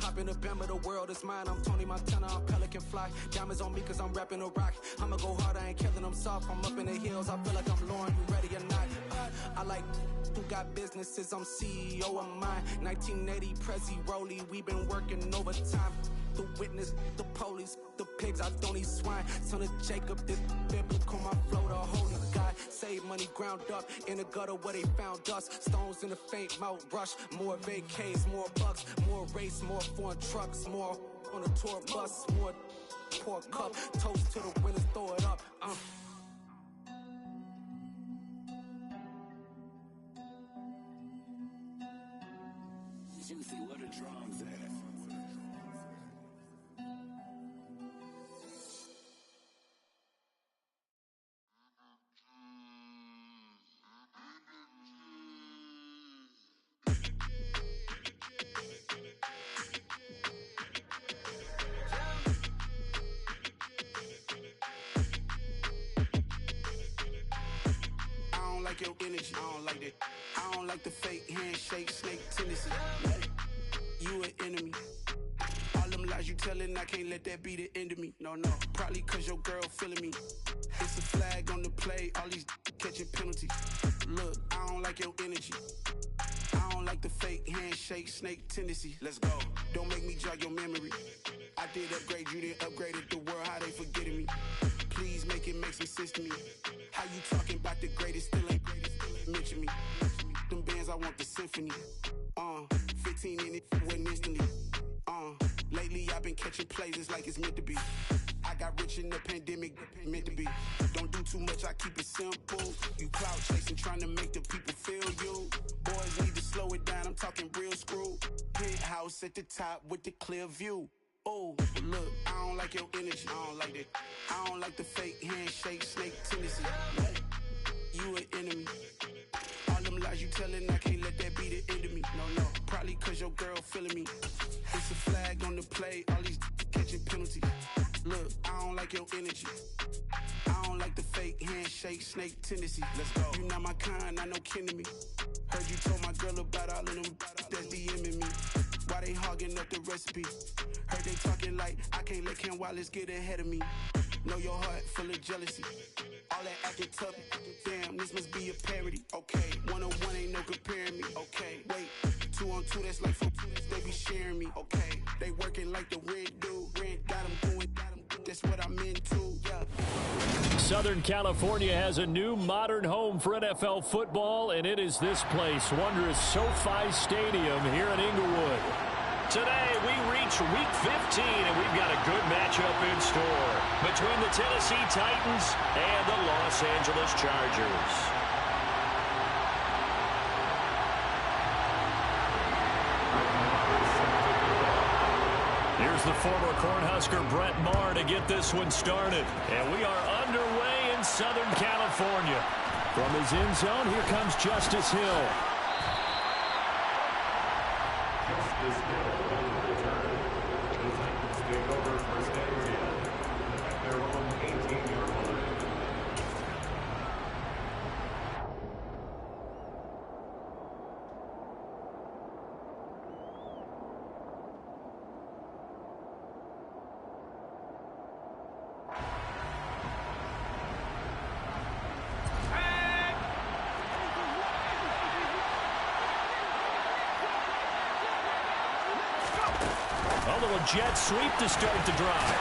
hop in the Bama, the world is mine. I'm Tony Montana, I'm Pelican Fly. Diamonds on me cause I'm rapping a rock. I'ma go hard, I ain't killing them soft. I'm up in the hills, I feel like I'm Lauren, you ready or not? I like who got businesses, I'm CEO of mine. 1980 Prezi Rolly, we been working overtime. The witness, the police, the pigs, I don't eat swine. Son of Jacob, this biblical, my flow, the holy God. Save money ground up in the gutter where they found us. Stones in the faint mouth rush. More vacays, more bucks, more race, more foreign trucks, more on a tour bus, more pour cup. Toast to the winners, throw it up. Juicy, what a drums at? I don't like your energy, I don't like that. I don't like the fake handshake, snake tendency. You an enemy. All them lies you telling, I can't let that be the end of me. No, probably cause your girl feeling me. It's a flag on the play, all these catching penalties. Look, I don't like your energy. I don't like the fake handshake, snake tendency. Let's go. Don't make me jog your memory. I did upgrade, you didn't upgrade it. The world, how they forgetting me. Please make it make some sense to me. How you talking about the greatest, still ain't mention me. Them bands, I want the symphony. 15 in it, went instantly. Lately I've been catching plays, it's like it's meant to be. I got rich in the pandemic, meant to be. Don't do too much, I keep it simple. You clout chasing, trying to make the people feel you. Boys need to slow it down, I'm talking real screw. Penthouse at the top with the clear view. Oh, look, I don't like your energy, I don't like that. I don't like the fake handshake, snake tendency. You an enemy. All them lies you telling, I can't let that be the end of me. No, probably cause your girl feeling me. It's a flag on the play, all these catching penalties. Look, I don't like your energy. I don't like the fake handshake, snake tendency. Let's go. You not my kind, I know kin to me. Heard you told my girl about all of them that's DMing me. Why they hogging up the recipe? Heard they talking like I can't let Ken Wallace get ahead of me. Know your heart full of jealousy. All that acting tough, damn, this must be a parody. Okay, 1-on-1 ain't no comparing me. Okay, wait, 2-on-2, that's like 4, they be sharing me. Okay, they working like the rent do. Rent got them going, that's what I'm into, yeah. Southern California has a new modern home for NFL football, and it is this place, wondrous SoFi Stadium here in Inglewood. Today, we reach Week 15, and we've got a good matchup in store between the Tennessee Titans and the Los Angeles Chargers. Here's the former Cornhusker Brett Maher to get this one started. And we are underway in Southern California. From his end zone, here comes Justice Hill. Justice Hill will return. The Titans take over first and 10 at their own 18-yard line. A little jet sweep to start the drive.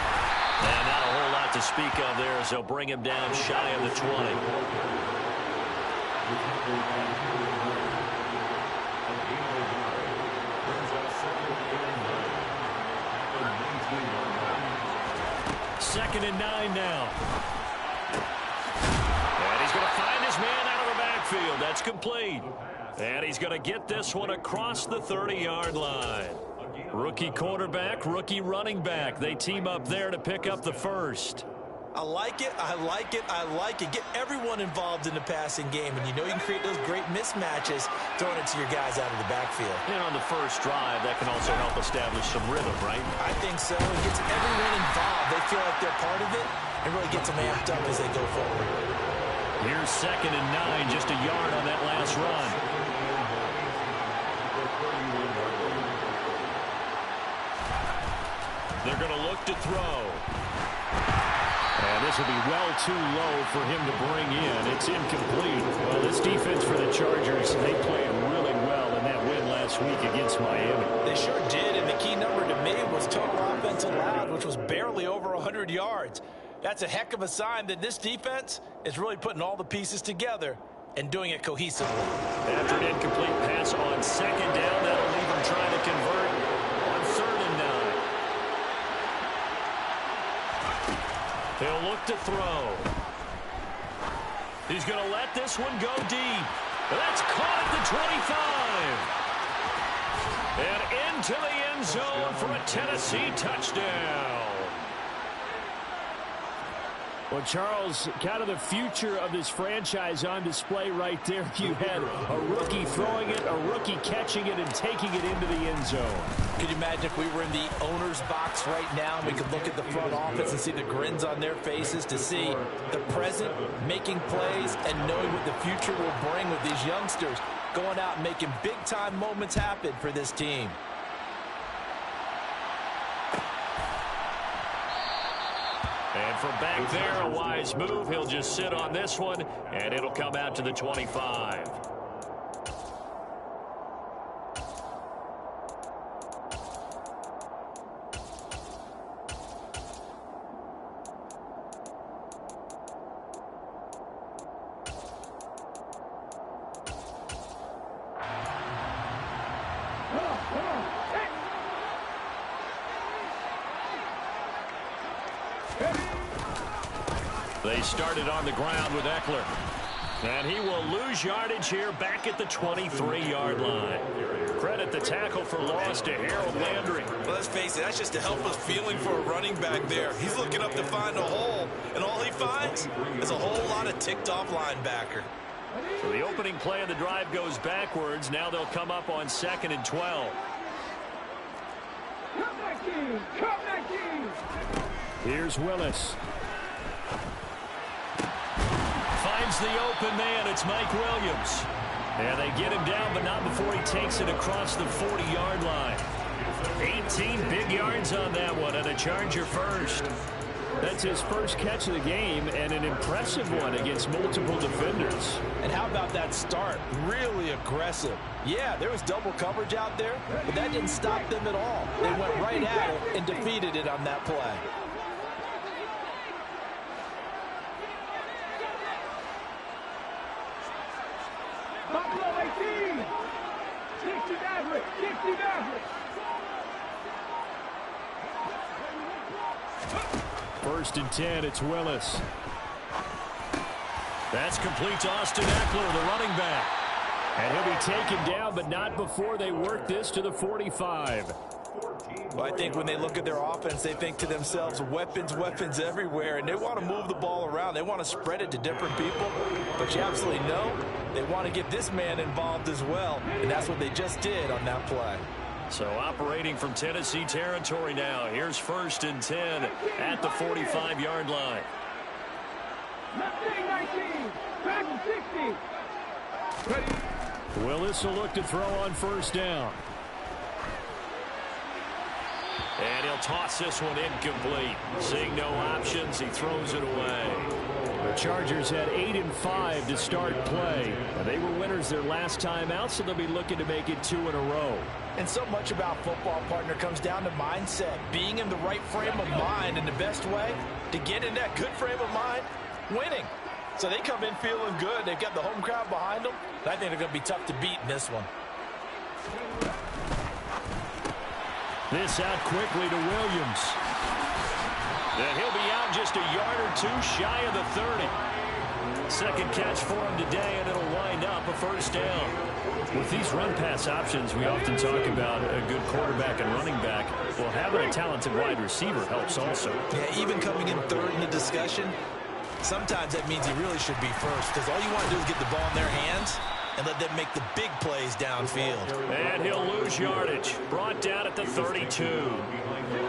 And not a whole lot to speak of there as they'll bring him down shy of the 20. Second and 9 now. And he's going to find his man out of the backfield. That's complete. And he's going to get this one across the 30-yard line. Rookie quarterback, rookie running back. They team up there to pick up the first. I like it, I like it, I like it. Get everyone involved in the passing game, and you know you can create those great mismatches throwing it to your guys out of the backfield. And on the first drive, that can also help establish some rhythm, right? I think so. It gets everyone involved. They feel like they're part of it and really gets them amped up as they go forward. Here's second and 9, just a yard on that last run. They're going to look to throw. And this will be well too low for him to bring in. It's incomplete. Well, this defense for the Chargers, they played really well in that win last week against Miami. They sure did, and the key number to me was total offense allowed, which was barely over 100 yards. That's a heck of a sign that this defense is really putting all the pieces together and doing it cohesively. After an incomplete pass on second down, that'll leave them trying to convert on 3rd and 9. He'll look to throw. He's going to let this one go deep. That's caught at the 25. And into the end zone for a Tennessee touchdown. Well, Charles, kind of the future of this franchise on display right there. You had a rookie throwing it, a rookie catching it, and taking it into the end zone. Could you imagine if we were in the owner's box right now and we could look at the front office and see the grins on their faces, to see the present making plays and knowing what the future will bring with these youngsters going out and making big-time moments happen for this team. And from back there, a wise move. He'll just sit on this one, and it'll come out to the 25. They started on the ground with Eckler. And he will lose yardage here back at the 23-yard line. Credit the tackle for loss to Harold Landry. Well, let's face it, that's just a helpless feeling for a running back there. He's looking up to find a hole, and all he finds is a whole lot of ticked-off linebacker. So the opening play of the drive goes backwards. Now they'll come up on 2nd and 12. Come back in! Come back in! Here's Willis. Finds the open man. It's Mike Williams. And they get him down, but not before he takes it across the 40-yard line. 18 big yards on that one, and a Charger first. That's his first catch of the game, and an impressive one against multiple defenders. And how about that start? Really aggressive. Yeah, there was double coverage out there, but that didn't stop them at all. They went right at it and defeated it on that play. Buffalo 18! 60 Maverick! 60 Maverick! First and 10, it's Willis. That's complete to Austin Eckler, the running back. And he'll be taken down, but not before they work this to the 45. Well, I think when they look at their offense, they think to themselves, weapons, weapons everywhere, and they want to move the ball around. They want to spread it to different people, but you absolutely know they want to get this man involved as well, and that's what they just did on that play. So operating from Tennessee territory now. Here's 1st and 10 at the 45-yard line. Left wing 19! Back 60! Ready? Willis will look to throw on 1st down. And he'll toss this one incomplete. Seeing no options, he throws it away. The Chargers had 8 and 5 to start play. They were winners their last time out, so they'll be looking to make it 2 in a row. And so much about football, partner, comes down to mindset. Being in the right frame of mind, and the best way to get in that good frame of mind, winning. So they come in feeling good. They've got the home crowd behind them. I think they're going to be tough to beat in this one. This out quickly to Williams. And he'll be out just a yard or two shy of the 30. Second catch for him today, and it'll wind up a 1st down. With these run-pass options, we often talk about a good quarterback and running back. Well, having a talented wide receiver helps also. Yeah, even coming in 3rd in the discussion, sometimes that means he really should be first, because all you want to do is get the ball in their hands and let them make the big plays downfield. And he'll lose yardage. Brought down at the 32.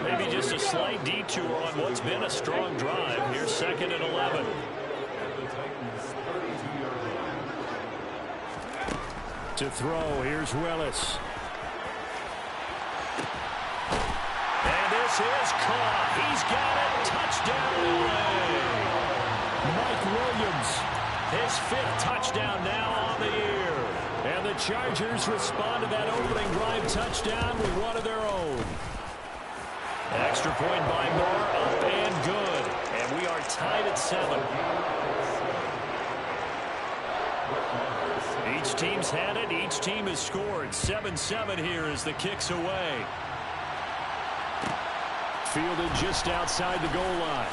Maybe just a slight detour on what's been a strong drive. Here's 2nd and 11. To throw, here's Willis. And this is caught. He's got it. Touchdown, LA. Mike Williams, his 5th touchdown now on the year. And the Chargers respond to that opening drive touchdown with one of their own. Extra point by Moore, up and good. And we are tied at 7. Each team's had it. Each team has scored. 7-7 here as the kick's away. Fielded just outside the goal line.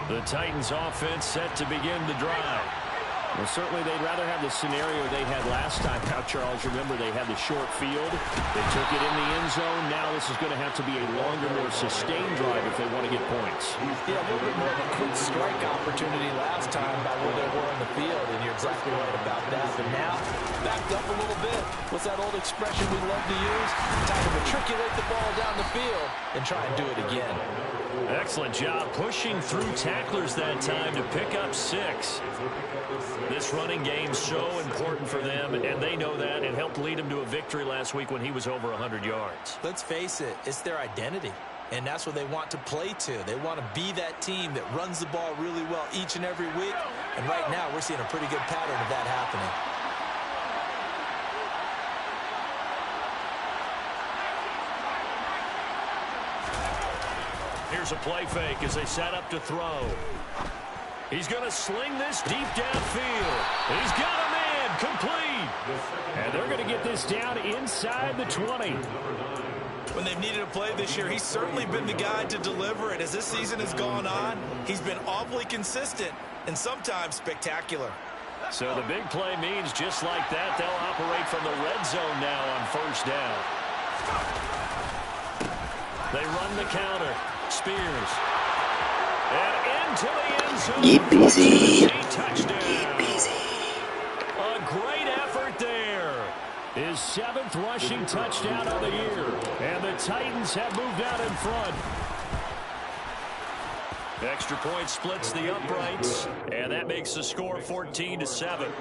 The Titans offense set to begin the drive. Well, certainly they'd rather have the scenario they had last time out, Charles. Remember, they had the short field. They took it in the end zone. Now this is going to have to be a longer, more sustained drive if they want to get points. Yeah, a little bit more of a quick strike opportunity last time by where they were on the field, and you're exactly right about that. But now, backed up a little bit. What's that old expression we love to use? Time to matriculate the ball down the field and try and do it again. Excellent job pushing through tacklers that time to pick up 6. This running game's so important for them, and they know that. It helped lead them to a victory last week when he was over 100 yards. Let's face it, it's their identity, and that's what they want to play to. They want to be that team that runs the ball really well each and every week, and right now we're seeing a pretty good pattern of that happening. Here's a play fake as they set up to throw. He's going to sling this deep downfield. He's got a man complete. And they're going to get this down inside the 20. When they've needed a play this year, he's certainly been the guy to deliver it. As this season has gone on, he's been awfully consistent and sometimes spectacular. So the big play means just like that, they'll operate from the red zone now on 1st down. They run the counter. Spears. And into the end zone. Keep busy. Touchdown. Keep busy. A great effort there. His 7th rushing touchdown of the year. And the Titans have moved out in front. Extra point splits the uprights. And that makes the score 14-7.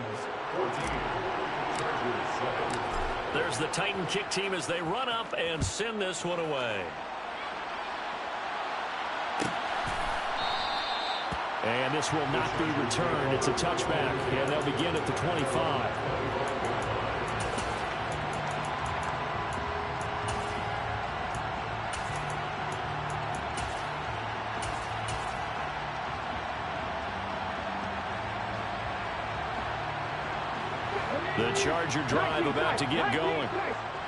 There's the Titan kick team as they run up and send this one away. And this will not be returned. It's a touchback, and they'll begin at the 25. The Charger drive about to get going.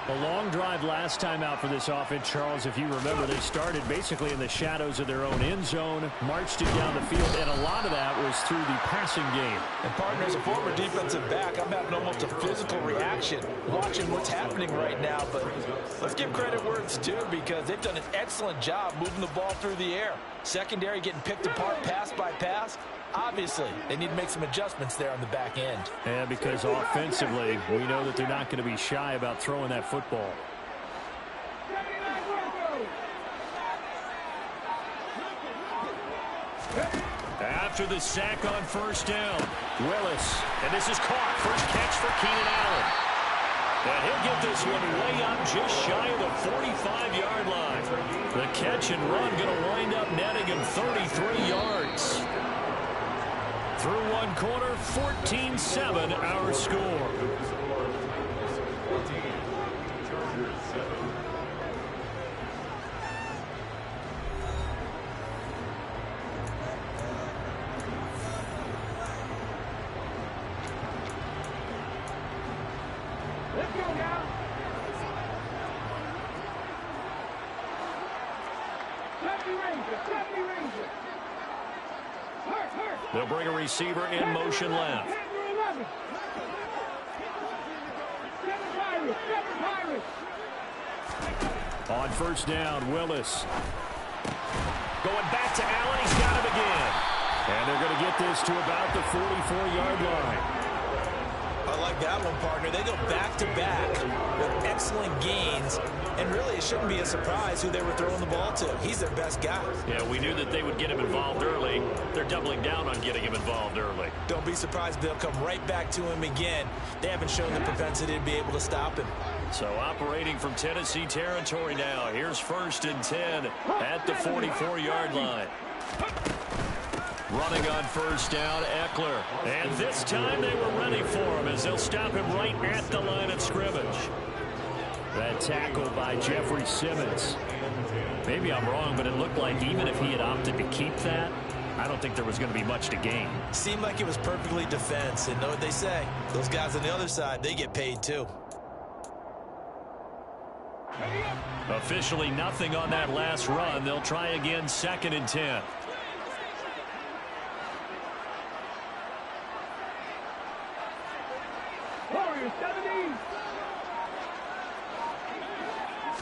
A long drive last time out for this offense, Charles. If you remember, they started basically in the shadows of their own end zone, marched it down the field, and a lot of that was through the passing game. And partner, as a former defensive back, I'm having almost a physical reaction watching what's happening right now. But let's give credit where it's due, because they've done an excellent job moving the ball through the air. Secondary getting picked apart pass by pass. Obviously, they need to make some adjustments there on the back end. Yeah, because offensively, we know that they're not going to be shy about throwing that football. After the sack on 1st down, Willis. And this is caught. First catch for Keenan Allen. And he'll get this one way up just shy of the 45-yard line. The catch and run going to wind up netting him 33 yards. Through one quarter, 14-7 our score. Let's go now. Nappy Ranger. They'll bring a receiver in motion left. On 1st down, Willis. Going back to Allen. He's got him again. And they're going to get this to about the 44-yard line. I like like that one, partner. They go back-to-back with excellent gains, and really it shouldn't be a surprise who they were throwing the ball to. He's their best guy. Yeah, we knew that they would get him involved early. They're doubling down on getting him involved early. Don't be surprised they'll come right back to him again. They haven't shown the propensity to be able to stop him. So operating from Tennessee territory now. Here's 1st and 10 at the 44-yard line. Running on 1st down, Eckler. And this time they were ready for him as they'll stop him right at the line of scrimmage. That tackle by Jeffrey Simmons. Maybe I'm wrong, but it looked like even if he had opted to keep that, I don't think there was going to be much to gain. Seemed like it was perfectly defense. And know what they say? Those guys on the other side, they get paid too. Officially nothing on that last run. They'll try again 2nd and 10. Warriors 70.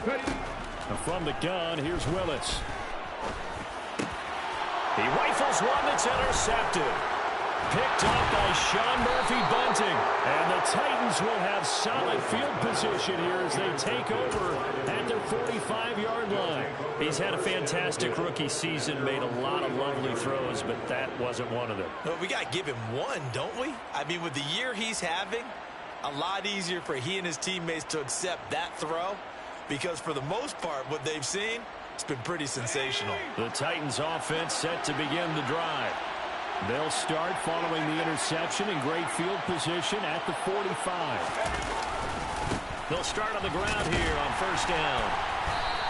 Ready. From the gun, here's Willis. He rifles one that's intercepted. Picked up by Sean Murphy-Bunting. And the Titans will have solid field position here as they take over at their 45-yard line. He's had a fantastic rookie season, made a lot of lovely throws, but that wasn't one of them. No, we got to give him one, don't we? I mean, with the year he's having, a lot easier for he and his teammates to accept that throw, because for the most part, what they've seen, it's been pretty sensational. The Titans offense set to begin the drive. They'll start following the interception in great field position at the 45. They'll start on the ground here on 1st down.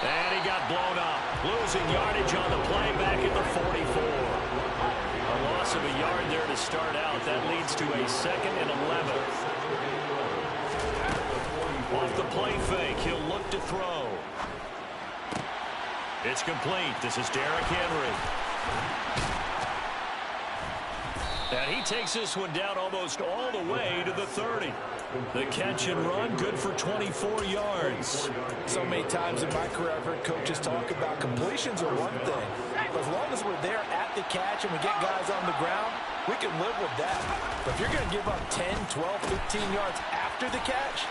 And he got blown up. Losing yardage on the play back at the 44. A loss of a yard there to start out. That leads to a 2nd and 11. Off the play fake, he'll look to throw. It's complete. This is Derrick Henry. And he takes this one down almost all the way to the 30. The catch and run, good for 24 yards. So many times in my career, I've heard coaches talk about completions are one thing. But as long as we're there at the catch and we get guys on the ground, we can live with that. But if you're going to give up 10, 12, 15 yards after the catch,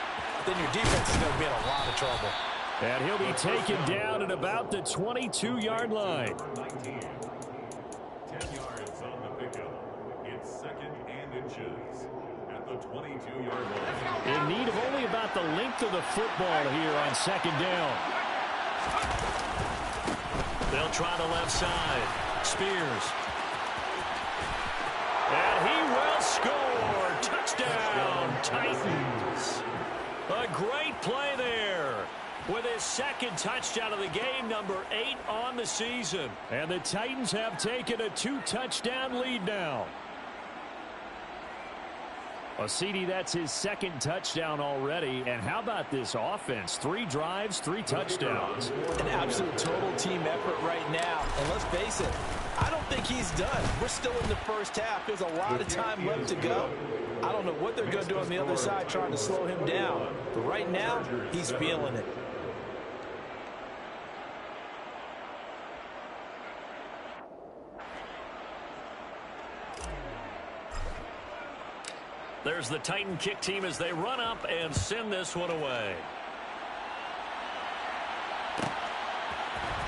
then your defense is going to be in a lot of trouble. And he'll be taken down at about the 22-yard line. 10 yards on the pickup. It's 2nd and inches at the 22-yard line. In need of only about the length of the football here on 2nd down. They'll try the left side. Spears. And he will score. Touchdown, Titans. A great play there. With his 2nd touchdown of the game, number 8 on the season. And the Titans have taken a 2-touchdown lead now. Well, CD, that's his 2nd touchdown already. And how about this offense? 3 drives, 3 touchdowns. An absolute total team effort right now. And let's face it, I don't think he's done. We're still in the first half. There's a lot of time left to go. I don't know what they're going to do on the other side trying to slow him down. But right now, he's feeling it. There's the Titan kick team as they run up and send this one away.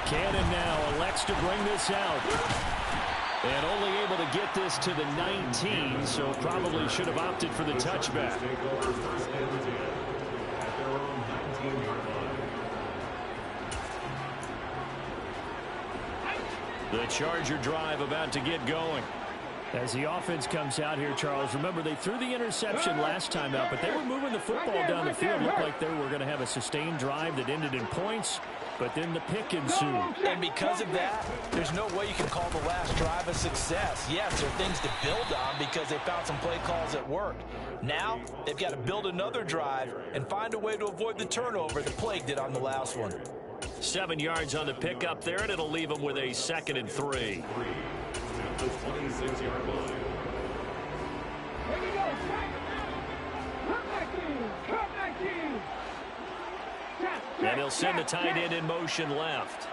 Cannon now elects to bring this out. And only able to get this to the 19, so probably should have opted for the touchback. The Charger drive about to get going. As the offense comes out here, Charles, remember they threw the interception last time out, but they were moving the football down the field. Looked like they were going to have a sustained drive that ended in points, but then the pick ensued. And because of that, there's no way you can call the last drive a success. Yes, there are things to build on because they found some play calls that worked. Now, they've got to build another drive and find a way to avoid the turnover that plagued it on the last one. 7 yards on the pickup there, and it'll leave them with a 2nd and 3. At the 26-yard line. Here we go. Come back in. And he'll send the tight end in motion left.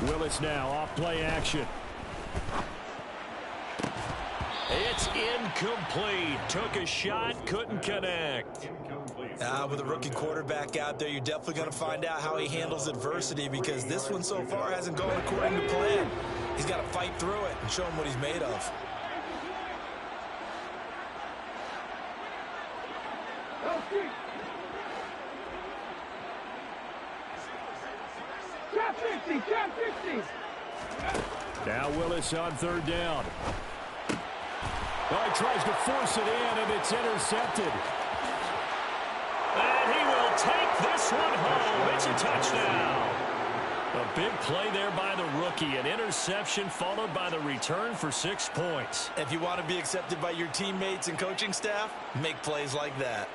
Willis now off play action. It's incomplete. Took a shot, couldn't connect. With a rookie quarterback out there, you're definitely going to find out how he handles adversity, because this one so far hasn't gone according to plan. He's got to fight through it and show him what he's made of. Trap 50. Now Willis on third down. Oh, he tries to force it in, and it's intercepted. And he will take this one home. It's a touchdown. A big play there by the rookie. An interception followed by the return for 6 points. If you want to be accepted by your teammates and coaching staff, make plays like that.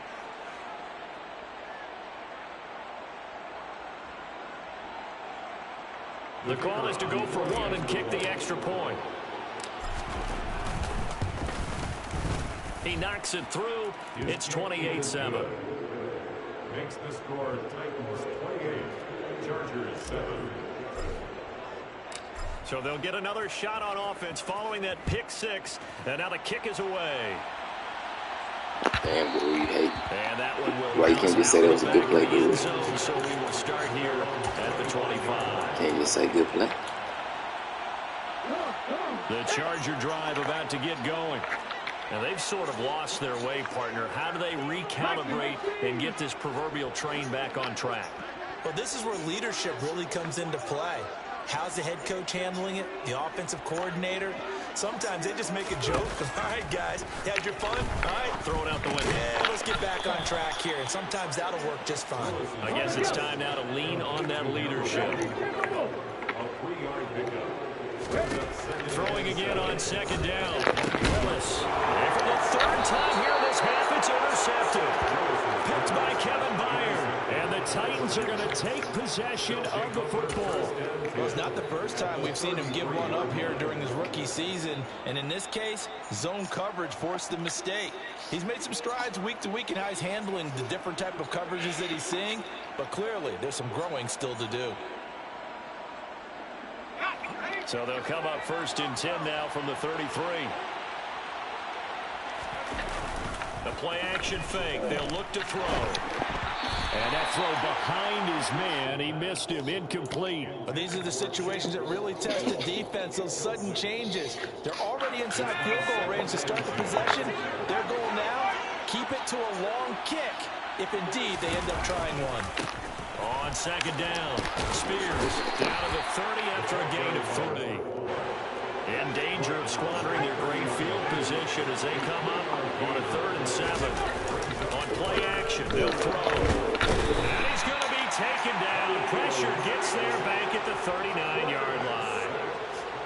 The call is to go for one and kick the extra point. He knocks it through. It's 28-7. Makes the score Titans 28, Chargers 7. So they'll get another shot on offense following that pick six. And now the kick is away. Damn, boy, you hate. And that one will. Why you can't just say that was a good play, dude? So we will start here at the 25. Can't just say good play. The Charger drive about to get going. Now, they've sort of lost their way, partner. How do they recalibrate and get this proverbial train back on track? Well, this is where leadership really comes into play. How's the head coach handling it? The offensive coordinator? Sometimes they just make a joke. All right, guys, you had your fun? All right, throw it out the window. Yeah, let's get back on track here. And sometimes that'll work just fine. I guess it's time now to lean on that leadership. A 3-yard pickup. Throwing again on second down. Willis. And for the third time here this half, it's intercepted. Picked by Kevin Byard. And the Titans are going to take possession of the football. Well, it's not the first time we've seen him give one up here during his rookie season. And in this case, zone coverage forced the mistake. He's made some strides week to week in how he's handling the different type of coverages that he's seeing. But clearly, there's some growing still to do. So they'll come up first and 10 now from the 33. The play action fake. They'll look to throw. And that throw behind his man. He missed him. Incomplete. But these are the situations that really test the defense. Those sudden changes. They're already inside field goal range to start the possession. Their goal now, keep it to a long kick, if indeed they end up trying one. On second down, Spears down to the 30 after a gain of 3. In danger of squandering their great field position as they come up on a 3rd and 7. On play action, they'll throw. And he's going to be taken down. Pressure gets there back at the 39-yard line.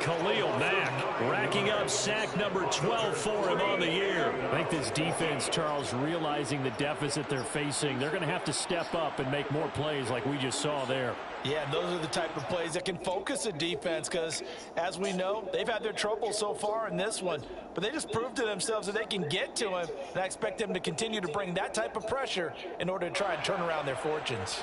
Khalil Mack racking up sack number 12 for him on the year. I think this defense, Charles, realizing the deficit they're facing, they're going to have to step up and make more plays like we just saw there. Yeah, those are the type of plays that can focus a defense because, as we know, they've had their trouble so far in this one. But they just proved to themselves that they can get to him, and I expect them to continue to bring that type of pressure in order to try and turn around their fortunes.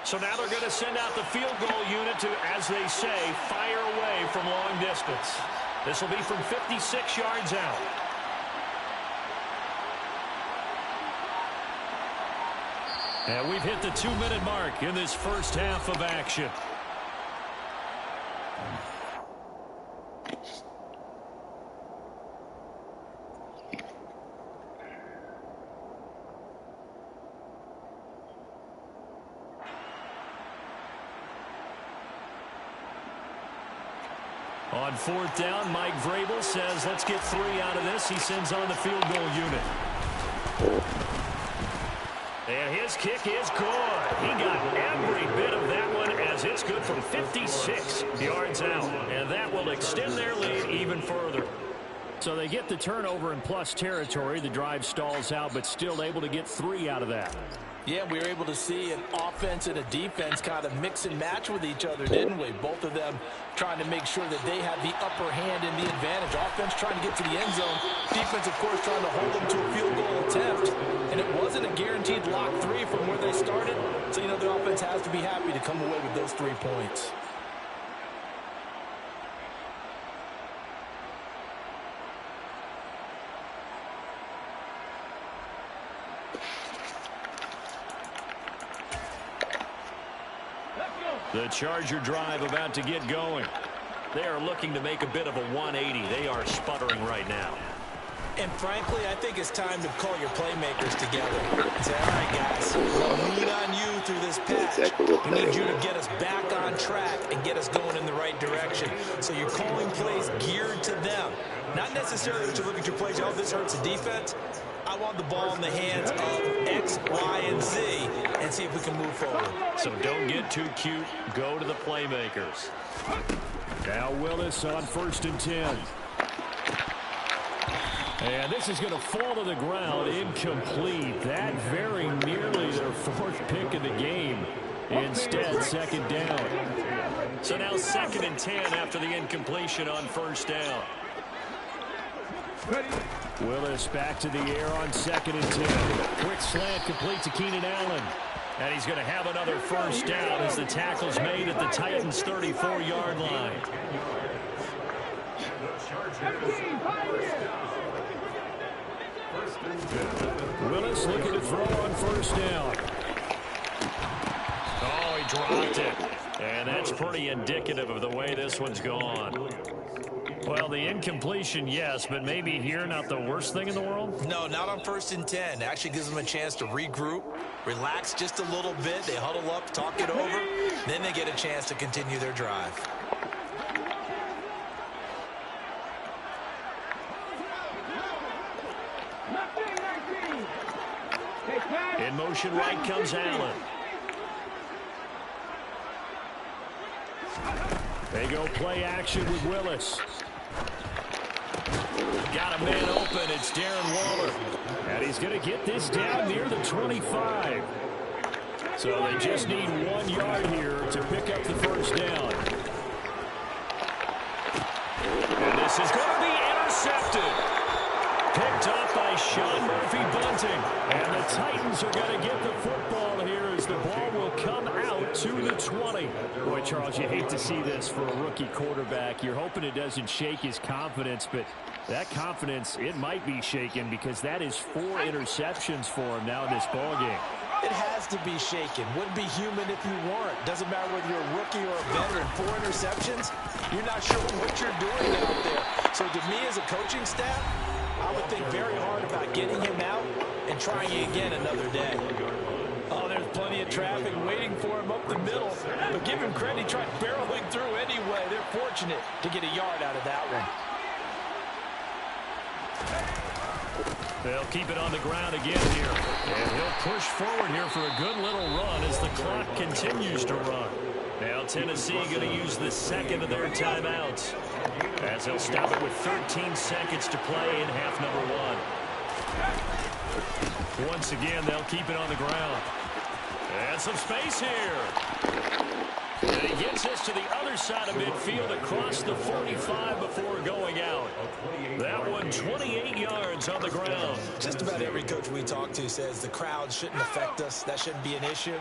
So now they're going to send out the field goal unit to, as they say, fire away from long distance. This will be from 56 yards out. And we've hit the 2-minute mark in this first half of action. On 4th down, Mike Vrabel says, let's get 3 out of this. He sends on the field goal unit. And his kick is good. He got every bit of that one as it's good from 56 yards out. And that will extend their lead even further. So they get the turnover in plus territory. The drive stalls out, but still able to get 3 out of that. Yeah, we were able to see an offense and a defense kind of mix and match with each other, didn't we? Both of them trying to make sure that they have the upper hand and the advantage. Offense trying to get to the end zone. Defense, of course, trying to hold them to a field goal attempt. And it wasn't a guaranteed lock 3 from where they started. So, you know, the offense has to be happy to come away with those 3 points. The Charger drive about to get going. They are looking to make a bit of a 180. They are sputtering right now. And frankly, I think it's time to call your playmakers together and say, all right, guys, we'll lean on you through this patch. We need you to get us back on track and get us going in the right direction. So you're calling plays geared to them. Not necessarily that you look at your plays, oh, this hurts the defense. I want the ball in the hands of X, Y, and Z and see if we can move forward. So don't get too cute. Go to the playmakers. Now Willis on 1st and 10. And this is going to fall to the ground, incomplete. That very nearly their 4th pick of the game. Instead, 2nd down. So now 2nd and 10 after the incompletion on 1st down. Willis back to the air on 2nd and 10. Quick slant complete to Keenan Allen. And he's going to have another 1st down as the tackle's made at the Titans' 34-yard line. Willis looking to throw on 1st down. Oh, he dropped it. And that's pretty indicative of the way this one's gone. Well, the incompletion, yes, but maybe here not the worst thing in the world? No, not on 1st and 10. Actually gives them a chance to regroup, relax just a little bit. They huddle up, talk it over. Then they get a chance to continue their drive. In motion right comes Allen. They go play action with Willis. Got a man open. It's Darren Waller. And he's going to get this down near the 25. So they just need 1 yard here to pick up the 1st down. And this is going to be intercepted. Picked up by Sean Murphy-Bunting. And the Titans are going to get the football here as the ball will come out to the 20. Boy, Charles, you hate to see this for a rookie quarterback. You're hoping it doesn't shake his confidence, but that confidence, it might be shaken because that is 4 interceptions for him now in this ballgame. It has to be shaken. Wouldn't be human if you weren't. Doesn't matter whether you're a rookie or a veteran. 4 interceptions, you're not sure what you're doing out there. So to me as a coaching staff, I would think very hard about getting him out and trying again another day. Oh, there's plenty of traffic waiting for him up the middle. But give him credit, he tried barreling through anyway. They're fortunate to get a yard out of that one. They'll keep it on the ground again here. And he'll push forward here for a good little run as the clock continues to run. Now Tennessee going to use the 2nd of their timeouts, as they'll stop it with 13 seconds to play in half number 1. Once again, they'll keep it on the ground. And some space here. And he gets us to the other side of midfield across the 45 before going out. That one 28 yards on the ground. Just about every coach we talk to says the crowd shouldn't affect us. That shouldn't be an issue.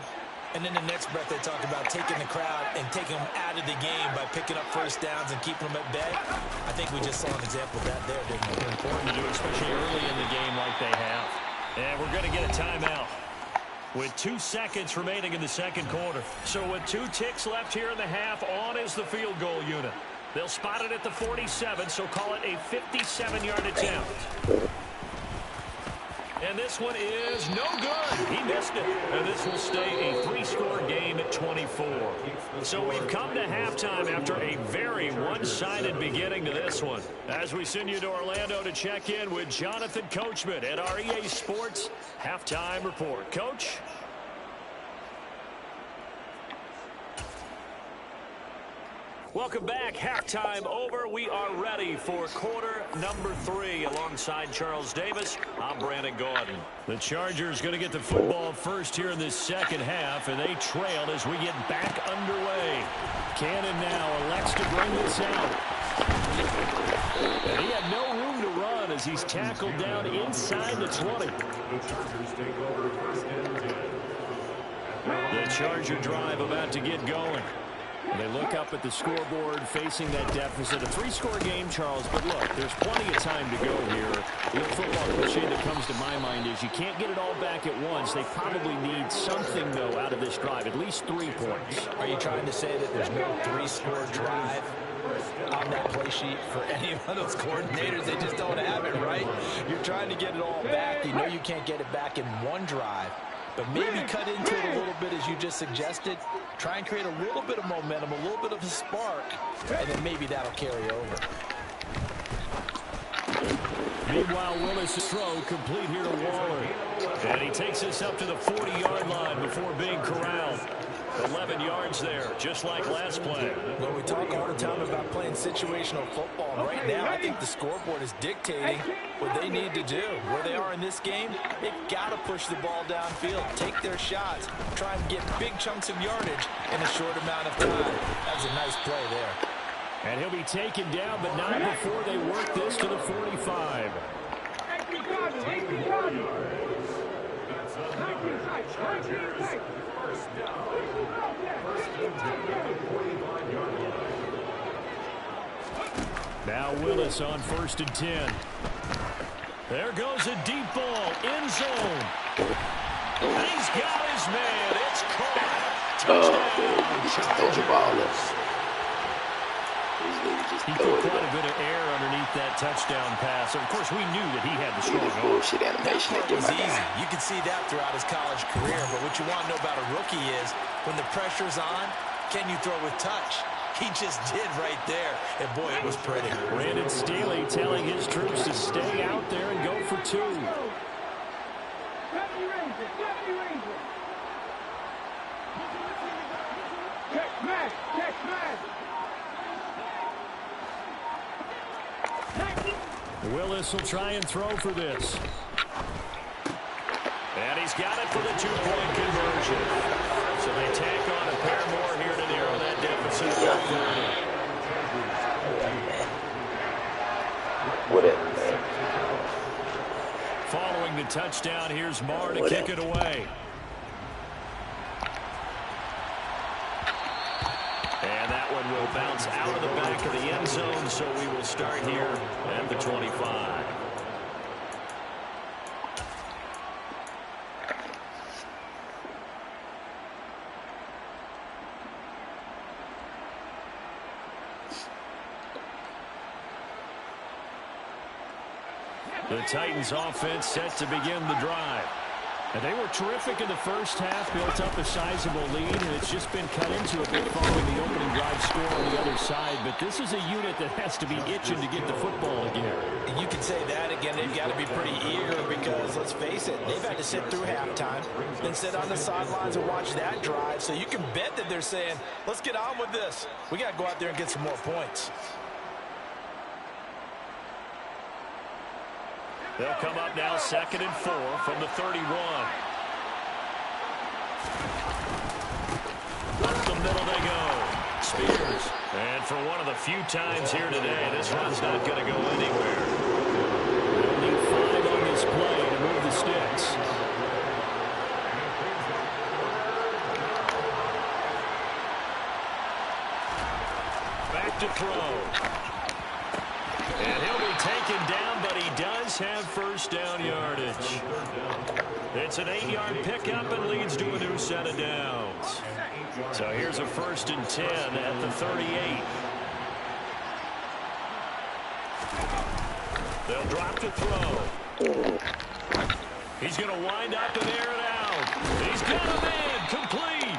And then the next breath they talk about taking the crowd and taking them out of the game by picking up 1st downs and keeping them at bay. I think we just saw an example of that there, didn't we? Important to do, especially early in the game like they have. And we're going to get a timeout with 2 seconds remaining in the 2nd quarter. So with 2 ticks left here in the half, on is the field goal unit. They'll spot it at the 47, so call it a 57-yard attempt. And this one is no good. He missed it. And this will stay a 3-score game at 24. So we've come to halftime after a very one-sided beginning to this one. As we send you to Orlando to check in with Jonathan Coachman at our EA Sports Halftime Report. Coach? Welcome back. Halftime over. We are ready for quarter number 3 alongside Charles Davis. I'm Brandon Gordon. The Chargers going to get the football first here in this 2nd half, and they trail as we get back underway. Cannon now elects to bring this out. And he had no room to run as he's tackled down inside the 20. The Charger drive about to get going. They look up at the scoreboard facing that deficit. A 3-score game, Charles, but look, there's plenty of time to go here. The old football cliche that comes to my mind is you can't get it all back at once. They probably need something, though, out of this drive, at least 3 points. Are you trying to say that there's no 3-score drive on that play sheet for any of those coordinators? They just don't have it, right? You're trying to get it all back. You know you can't get it back in one drive, but maybe cut into it a little bit as you just suggested. Try and create a little bit of momentum, a little bit of a spark, and then maybe that'll carry over. Meanwhile, Willis' throw complete here to Waller. And he takes us up to the 40-yard line before being corralled. 11 yards there, just like last play. Well, we talk all the time about playing situational football. And right now, I think the scoreboard is dictating what they need to do. Where they are in this game, they've got to push the ball downfield, take their shots, try and get big chunks of yardage in a short amount of time. That was a nice play there. And he'll be taken down, but not before they work this to the 45. Now Willis on 1st and 10. There goes a deep ball, end zone. And he's got his man. It's caught. Touchdown. He put quite a bit of air underneath that touchdown pass. Of course, we knew that he had the strong arm. Bullshit animation. It was easy. You can see that throughout his college career. But what you want to know about a rookie is when the pressure's on, can you throw with touch? He just did right there. And, boy, it was pretty. Brandon Staley telling his troops to stay out there and go for 2. Willis will try and throw for this. And he's got it for the 2-point conversion. So they tack on a pair more here to narrow that deficit. Whatever, man. Following the touchdown, here's Marr to kick it away. And that one will bounce out of the back of the end zone, so we will start here at the 25. The Titans offense set to begin the drive. And they were terrific in the first half, built up a sizable lead, and it's just been cut into a bit following the opening drive score on the other side. But this is a unit that has to be itching to get the football again. And you can say that again. They've got to be pretty eager because, let's face it, they've had to sit through halftime, then sit on the sidelines and watch that drive. So you can bet that they're saying, let's get on with this. We got to go out there and get some more points. They'll come up now 2nd and 4 from the 31. Up the middle they go. Spears. And for one of the few times here today, this run's not going to go anywhere. They'll need 5 on this play to move the sticks. Back to throw. And he'll be taken down, but he does have first down yardage. It's an 8-yard pickup and leads to a new set of downs. So here's a 1st and 10 at the 38. They'll drop to throw. He's going to wind up and air it out. He's got a man complete.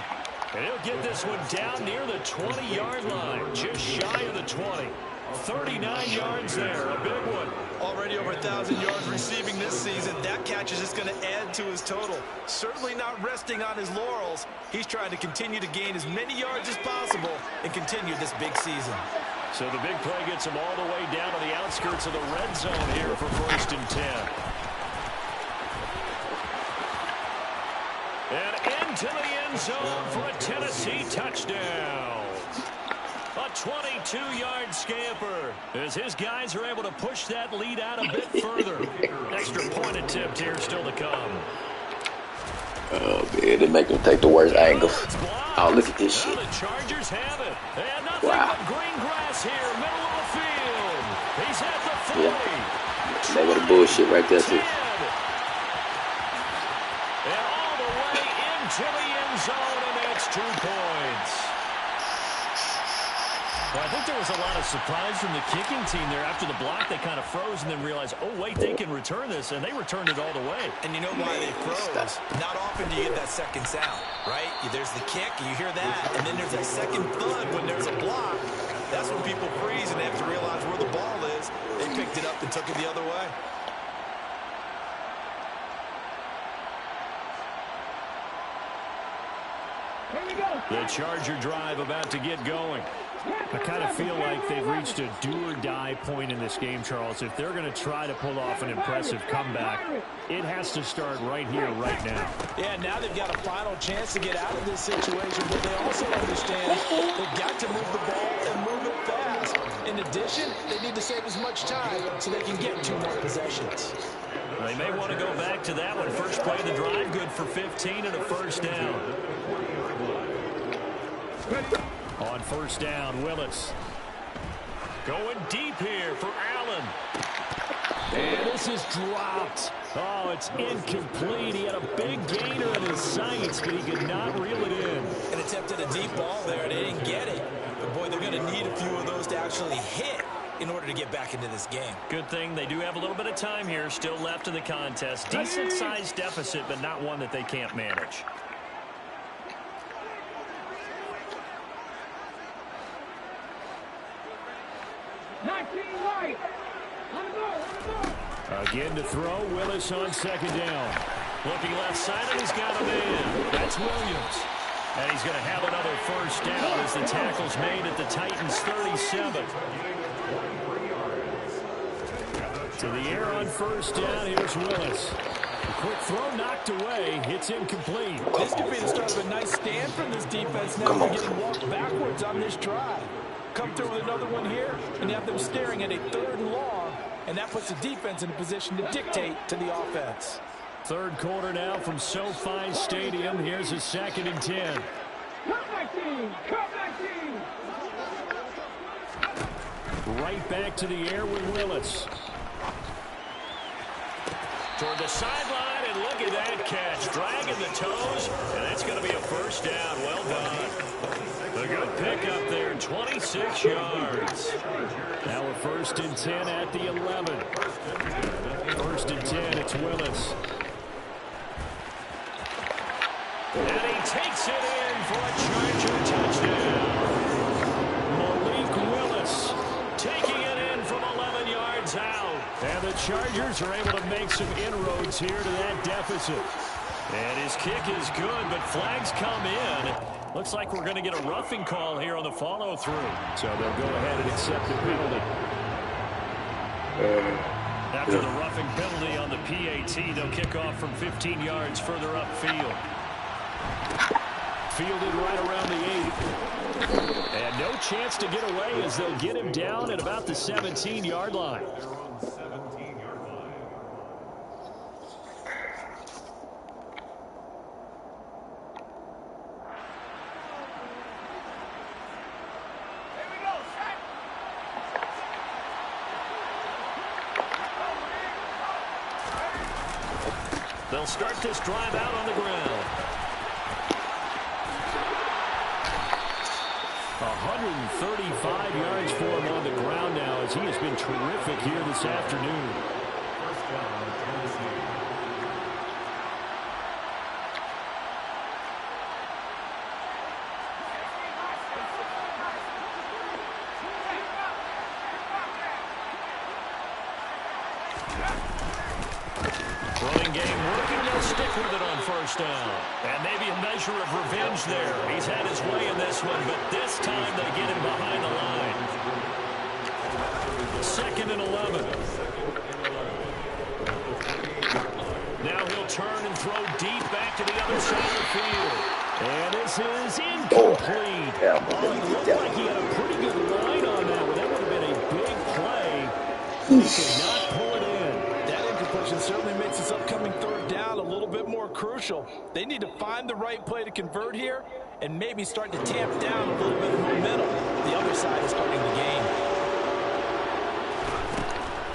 And he'll get this one down near the 20-yard line, just shy of the 20. 39 yards there, a big one. Already over 1,000 yards receiving this season. That catch is just going to add to his total. Certainly not resting on his laurels. He's trying to continue to gain as many yards as possible and continue this big season. So the big play gets him all the way down to the outskirts of the red zone here for 1st and 10. And into the end zone for a Tennessee touchdown. A 22-yard scamper as his guys are able to push that lead out a bit further. Extra point attempt here still to come. Oh, man, they make them take the worst angle. Oh, look at this shit. The Chargers have it. And nothing but green grass here, middle of the field. He's at the 40. That was bullshit right there, too. And all the way into the end zone, and that's 2 points. Well, I think there was a lot of surprise from the kicking team there. After the block, they kind of froze and then realized, oh, wait, they can return this, and they returned it all the way. And you know why they froze? Not often do you get that second sound, right? There's the kick, you hear that, and then there's that second thud when there's a block. That's when people freeze and they have to realize where the ball is. They picked it up and took it the other way. The Charger drive about to get going. I kind of feel like they've reached a do-or-die point in this game, Charles. If they're going to try to pull off an impressive comeback, it has to start right here, right now. Yeah, now they've got a final chance to get out of this situation, but they also understand they've got to move the ball and move it fast. In addition, they need to save as much time so they can get 2 more possessions. They may want to go back to that one. First play of the drive, good for 15 and a first down. On first down, Willis. Going deep here for Allen. And this is dropped. Oh, it's incomplete. He had a big gainer in his sights, but he could not reel it in. An attempt at a deep ball there. They didn't get it. But, boy, they're going to need a few of those to actually hit in order to get back into this game. Good thing they do have a little bit of time here still left in the contest. Decent-sized deficit, but not one that they can't manage. Again to throw, Willis on second down. Looking left side, and he's got a man. That's Williams. And he's going to have another first down as the tackle's made at the Titans' 37. To the air on first down, here's Willis. A quick throw knocked away. It's incomplete. This could be the start of a nice stand from this defense now. They're getting walked backwards on this drive. Come through with another one here, and you have them staring at a 3rd and long, and that puts the defense in a position to dictate to the offense. Third quarter now from SoFi Stadium. Here's a 2nd and 10. Comeback team! Comeback team! Right back to the air with Willis. Toward the sideline, and look at that catch. Dragging the toes, and that's going to be a first down. Well done. A good pickup there, 26 yards. Now we're 1st and 10 at the 11. 1st and 10, it's Willis. And he takes it in for a Charger touchdown. Malik Willis taking it in from 11 yards out. And the Chargers are able to make some inroads here to that deficit. And his kick is good, but flags come in. Looks like we're going to get a roughing call here on the follow-through. So they'll go ahead and accept the penalty. After the roughing penalty on the PAT, they'll kick off from 15 yards further upfield. Fielded right around the 8. And no chance to get away as they'll get him down at about the 17-yard line. They'll start this drive out on the ground. 135 yards for him on the ground now as he has been terrific here this afternoon. First down, Tennessee. Running game working. They'll stick with it on first down. And maybe a measure of revenge there. He's had his way in this one, but this time they get him behind the line. 2nd and 11. Now he'll turn and throw deep back to the other side of the field. And this is incomplete. It looked like he had a pretty good line on that one. That would have been a big play. He could not pull it in. That incompletion certainly makes this upcoming 3rd down a little bit more crucial. They need to find the right play to convert here and maybe start to tamp down a little bit of momentum. The other side is starting the game.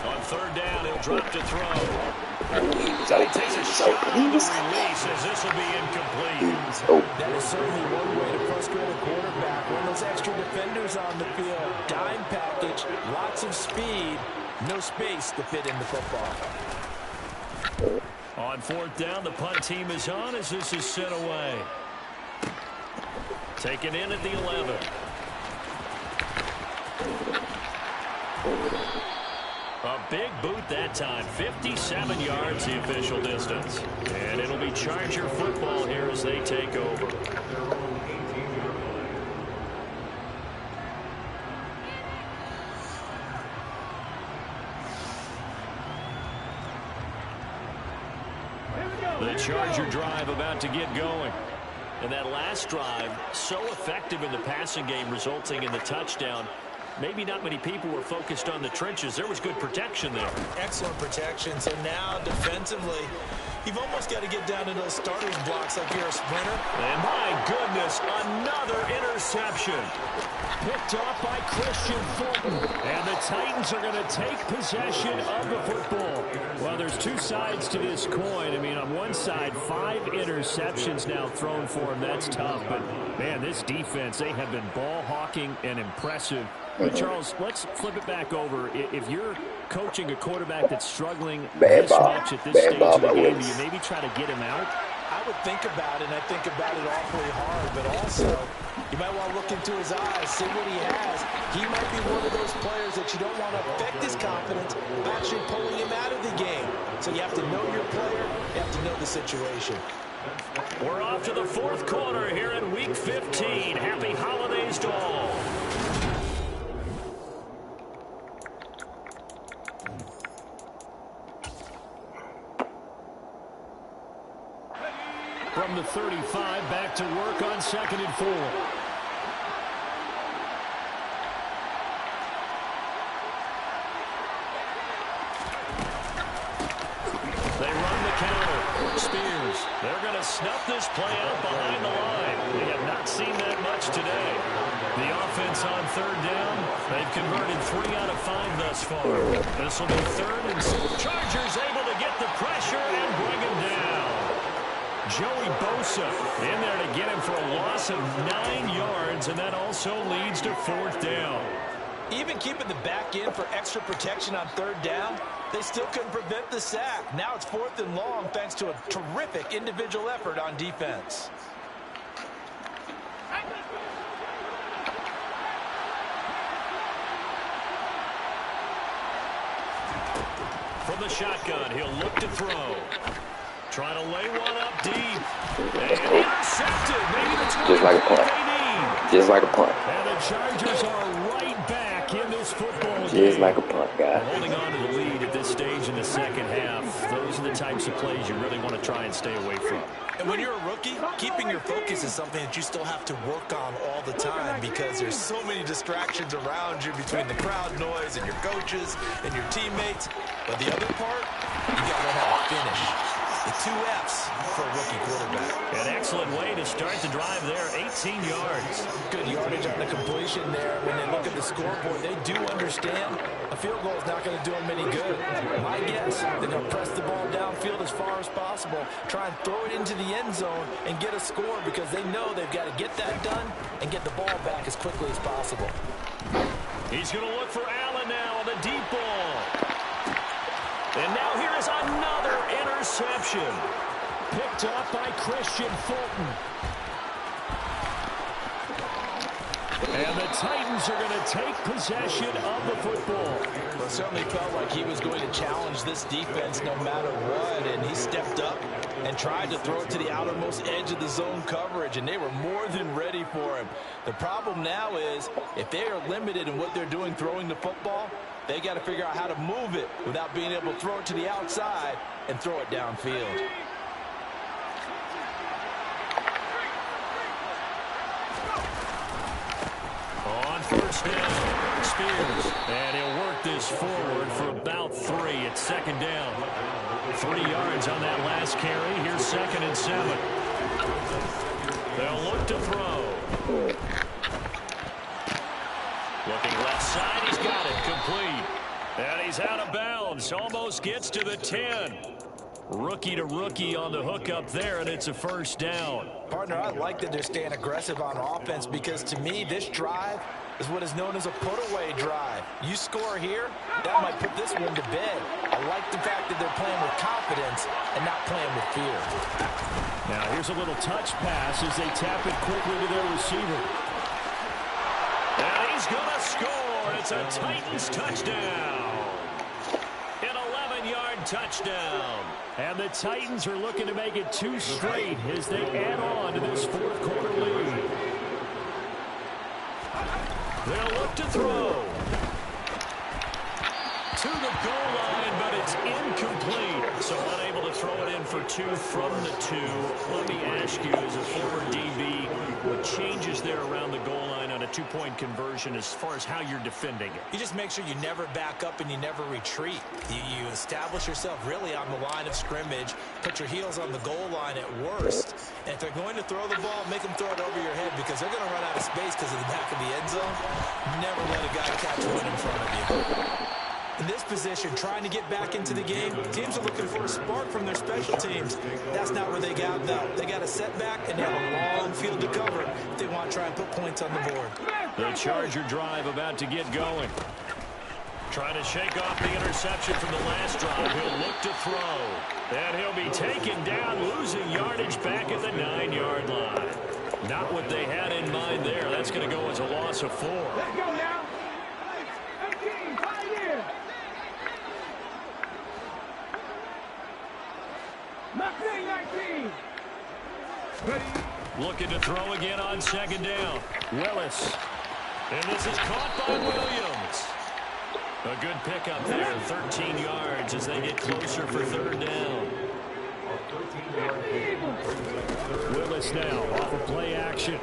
On third down, he'll drop to throw. He was open. Takes a He was shot open. He on the was release as this will be incomplete. He was open. That is certainly one way to frustrate a quarterback. When those extra defenders on the field, dime package, lots of speed, no space to fit in the football. On fourth down, the punt team is on as this is sent away. Taken in at the 11. A big boot that time. 57 yards the official distance. And it'll be Charger football here as they take over. The Charger drive about to get going. And that last drive, so effective in the passing game, resulting in the touchdown. Maybe not many people were focused on the trenches. There was good protection there. Excellent protection. So now defensively, you've almost got to get down to those starters blocks like you're a sprinter. And my goodness, another interception. Picked off by Christian Fulton. And the Titans are going to take possession of the football. Well, there's two sides to this coin. I mean, on one side, 5 interceptions now thrown for him. That's tough. But, man, this defense, they have been ball hawking and impressive. But, Charles, let's flip it back over. If you're coaching a quarterback that's struggling this much at this stage of the game, do you maybe try to get him out? I would think about it, and I think about it awfully hard, but also you might want to look into his eyes, see what he has. He might be one of those players that you don't want to affect his confidence by actually pulling him out of the game. So you have to know your player, you have to know the situation. We're off to the fourth quarter here in Week 15. Happy holidays to all. From the 35, back to work on 2nd and 4. They run the counter. Spears. They're going to snuff this play out behind the line. We have not seen that much today. The offense on 3rd down. They've converted 3 out of 5 thus far. This will be 3rd and 6. Chargers able to get the pressure and bring him down. Joey Bosa in there to get him for a loss of 9 yards, and that also leads to 4th down. Even keeping the back end for extra protection on 3rd down, they still couldn't prevent the sack. Now it's 4th and long thanks to a terrific individual effort on defense. From the shotgun, he'll look to throw. Trying to lay one up deep. And intercepted. Maybe the just like a punt. Just like a punt. And the Chargers are right back in this football game. Just like a punt, guys. Holding on to the lead at this stage in the second half. Those are the types of plays you really want to try and stay away from. And when you're a rookie, keeping your focus is something that you still have to work on all the time because there's so many distractions around you between the crowd noise and your coaches and your teammates. But the other part, you got to learn how to finish. The 2 F's for a rookie quarterback. An excellent way to start the drive there, 18 yards. Good yardage on the completion there. When they look at the scoreboard, they do understand a field goal is not going to do them any good. My guess, they're going to press the ball downfield as far as possible, try and throw it into the end zone and get a score because they know they've got to get that done and get the ball back as quickly as possible. He's going to look for Allen now on the deep ball. And now here is another interception. Picked up by Christian Fulton. And the Titans are going to take possession of the football. Well, it certainly felt like he was going to challenge this defense no matter what, and he stepped up and tried to throw it to the outermost edge of the zone coverage, and they were more than ready for him. The problem now is if they are limited in what they're doing throwing the football, they got to figure out how to move it without being able to throw it to the outside and throw it downfield. On 1st down, Spears. And he'll work this forward for about 3. It's 2nd down. 3 yards on that last carry. Here's 2nd and 7. They'll look to throw. Looking left side, he's got it, complete. And he's out of bounds. Almost gets to the 10. Rookie to rookie on the hook up there, and it's a first down. Partner, I like that they're staying aggressive on offense because, to me, this drive is what is known as a put-away drive. You score here, that might put this one to bed. I like the fact that they're playing with confidence and not playing with fear. Now here's a little touch pass as they tap it quickly to their receiver. And he's going to score. It's a Titans touchdown. An 11-yard touchdown. And the Titans are looking to make it 2 straight as they add on to this fourth quarter lead. They'll look to throw. To the goal line, but it's incomplete. So unable to throw it in for 2 from the 2. Let me ask you, as a former DB, what changes there around the goal line on a 2-point conversion as far as how you're defending it? You just make sure you never back up and you never retreat. You establish yourself really on the line of scrimmage, put your heels on the goal line at worst. And if they're going to throw the ball, make them throw it over your head because they're going to run out of space because of the back of the end zone. Never let a guy catch one in front of you. In this position, trying to get back into the game, teams are looking for a spark from their special teams. That's not where they got, though. They got a setback, and they have a long field to cover if they want to try and put points on the board. The Charger drive about to get going. Trying to shake off the interception from the last drive. He'll look to throw. And he'll be taken down, losing yardage back at the 9-yard line. Not what they had in mind there. That's going to go as a loss of 4. Let's go now. 18, Pioneer. Nappy, 19. Ready. Looking to throw again on 2nd down. Willis. And this is caught by Williams. A good pickup there, 13 yards as they get closer for 3rd down. Willis now off of play action.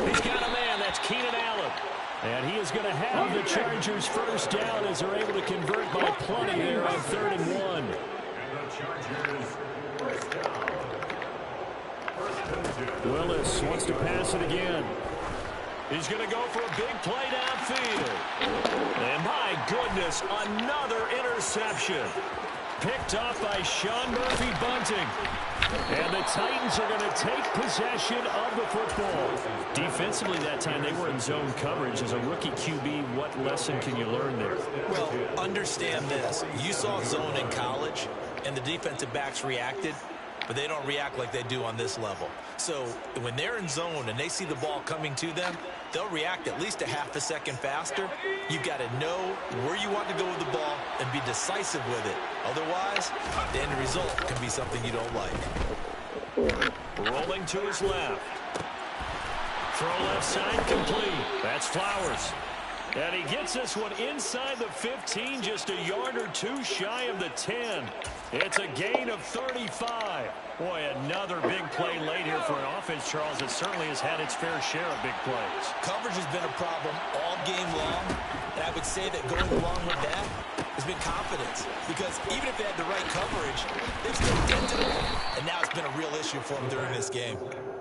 He's got a man, that's Keenan Allen. And he is going to have the Chargers first down as they're able to convert by plenty there on 3rd and 1. Willis wants to pass it again. He's going to go for a big play downfield. And my goodness, another interception. Picked off by Sean Murphy-Bunting. And the Titans are going to take possession of the football. Defensively that time, they were in zone coverage. As a rookie QB, what lesson can you learn there? Well, understand this. You saw zone in college, and the defensive backs reacted, but they don't react like they do on this level. So when they're in zone and they see the ball coming to them, they'll react at least a half a second faster. You've got to know where you want to go with the ball and be decisive with it. Otherwise, the end result can be something you don't like. Rolling to his left. Throw left side complete. That's Flowers. And he gets this one inside the 15, just a yard or 2 shy of the 10. It's a gain of 35. Boy, another big play late here for an offense, Charles, that certainly has had its fair share of big plays. Coverage has been a problem all game long, and I would say that going along with that has been confidence. Because even if they had the right coverage, they've still dented it. And now it's been a real issue for them during this game.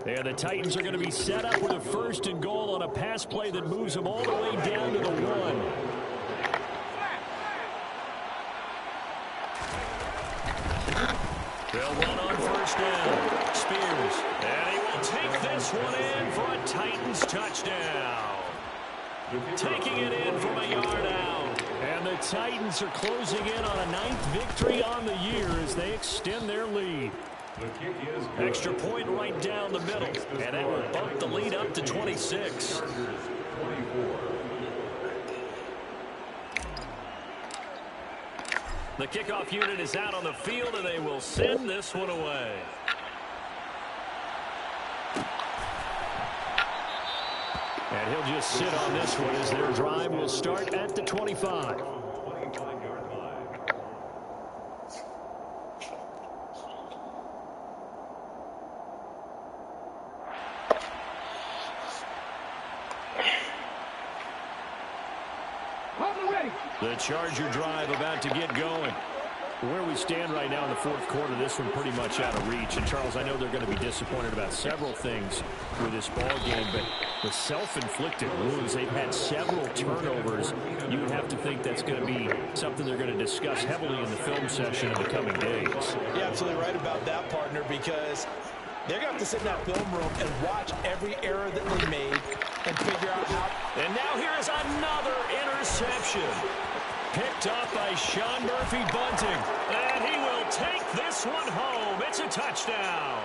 And the Titans are going to be set up with a 1st and goal on a pass play that moves them all the way down to the 1. They'll run on 1st down. Spears. And he will take this one in for a Titans touchdown. Taking it in from a yard out. And the Titans are closing in on a 9th victory on the year as they extend their lead. Extra point right down the middle, and that will bump the lead up to 26. The kickoff unit is out on the field, and they will send this one away. And he'll just sit on this one as their drive will start at the 25. The Charger drive about to get going. Where we stand right now in the fourth quarter, this one pretty much out of reach. And, Charles, I know they're going to be disappointed about several things with this ball game, but the self-inflicted wounds, they've had several turnovers. You would have to think that's going to be something they're going to discuss heavily in the film session in the coming days. You're absolutely right about that, partner, because they're going to have to sit in that film room and watch every error that they made and figure out how. And now here is another interception. Picked up by Sean Murphy-Bunting. And he will take this one home. It's a touchdown.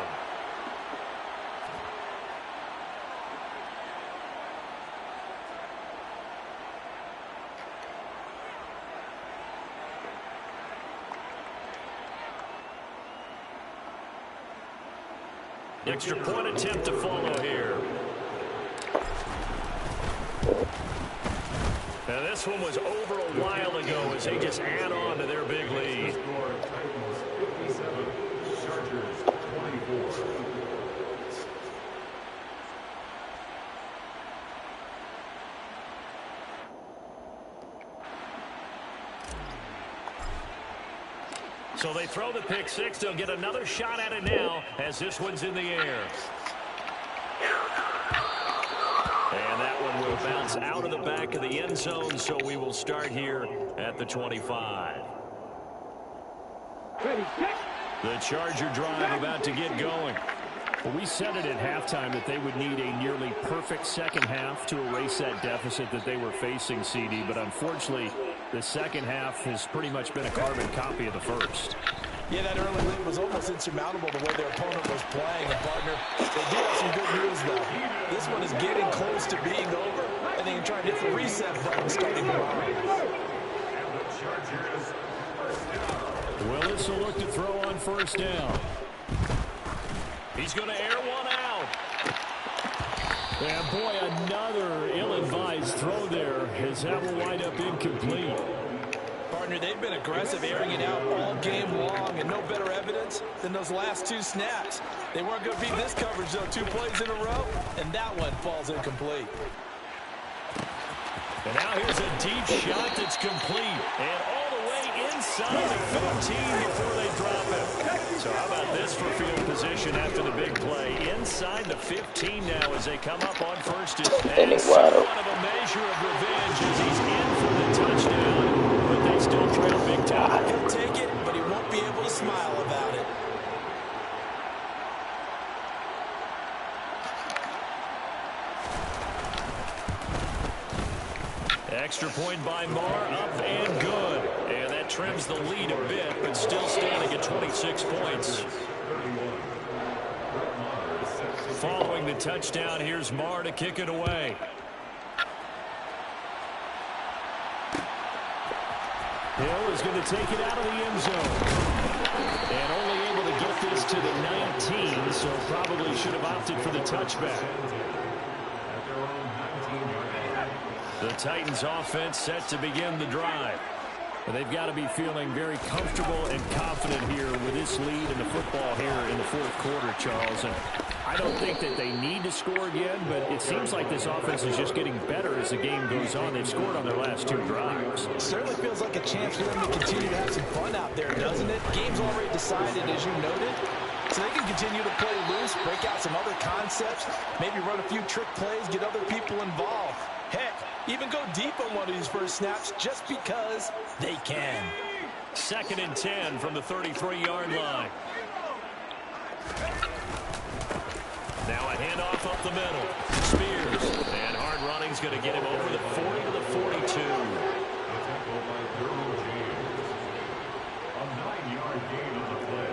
Extra point attempt to follow here. Now this one was over a while ago as they just add on to their big lead. Titans 57, Chargers 24. So they throw the pick six. They'll get another shot at it now as this one's in the air. And that one will bounce out of the back of the end zone, so we will start here at the 25. The Charger drive about to get going. Well, we said it at halftime that they would need a nearly perfect second half to erase that deficit that they were facing, CD. But unfortunately, the second half has pretty much been a carbon copy of the first. Yeah, that early lead was almost insurmountable the way their opponent was playing. And, partner, they do have some good news, though. This one is getting close to being over, and they can try and hit the reset button starting tomorrow. Willis will look to throw on first down. He's going to air one out. And, boy, another ill-advised throw there as that will wind up incomplete. Partner, they've been aggressive, airing it out all game long, and no better evidence than those last two snaps. They weren't going to beat this coverage, though, 2 plays in a row, and that one falls incomplete. And now here's a deep shot that's complete. And all the way inside the 15 before they drop it. So how about this for field position after the big play? Inside the 15 now as they come up on first and 10. Somewhat of a measure of revenge as he's in for the touchdown. But they still trail big time. He'll take it, but he won't be able to smile about it. Extra point by Marr, up and good. And that trims the lead a bit, but still standing at 26 points. Following the touchdown, here's Marr to kick it away. Hill is going to take it out of the end zone. And only able to get this to the 19, so probably should have opted for the touchback. The Titans offense set to begin the drive. But they've got to be feeling very comfortable and confident here with this lead in the football here in the fourth quarter, Charles. And I don't think that they need to score again, but it seems like this offense is just getting better as the game goes on. They've scored on their last 2 drives. It certainly feels like a chance for them to continue to have some fun out there, doesn't it? Game's already decided, as you noted. So they can continue to play loose, break out some other concepts, maybe run a few trick plays, get other people involved. Heck, even go deep on one of these first snaps just because they can. 2nd and 10 from the 33-yard line. Now a handoff up the middle. Spears. And hard running's going to get him over the 40 to the 42. A 9-yard gain on the play.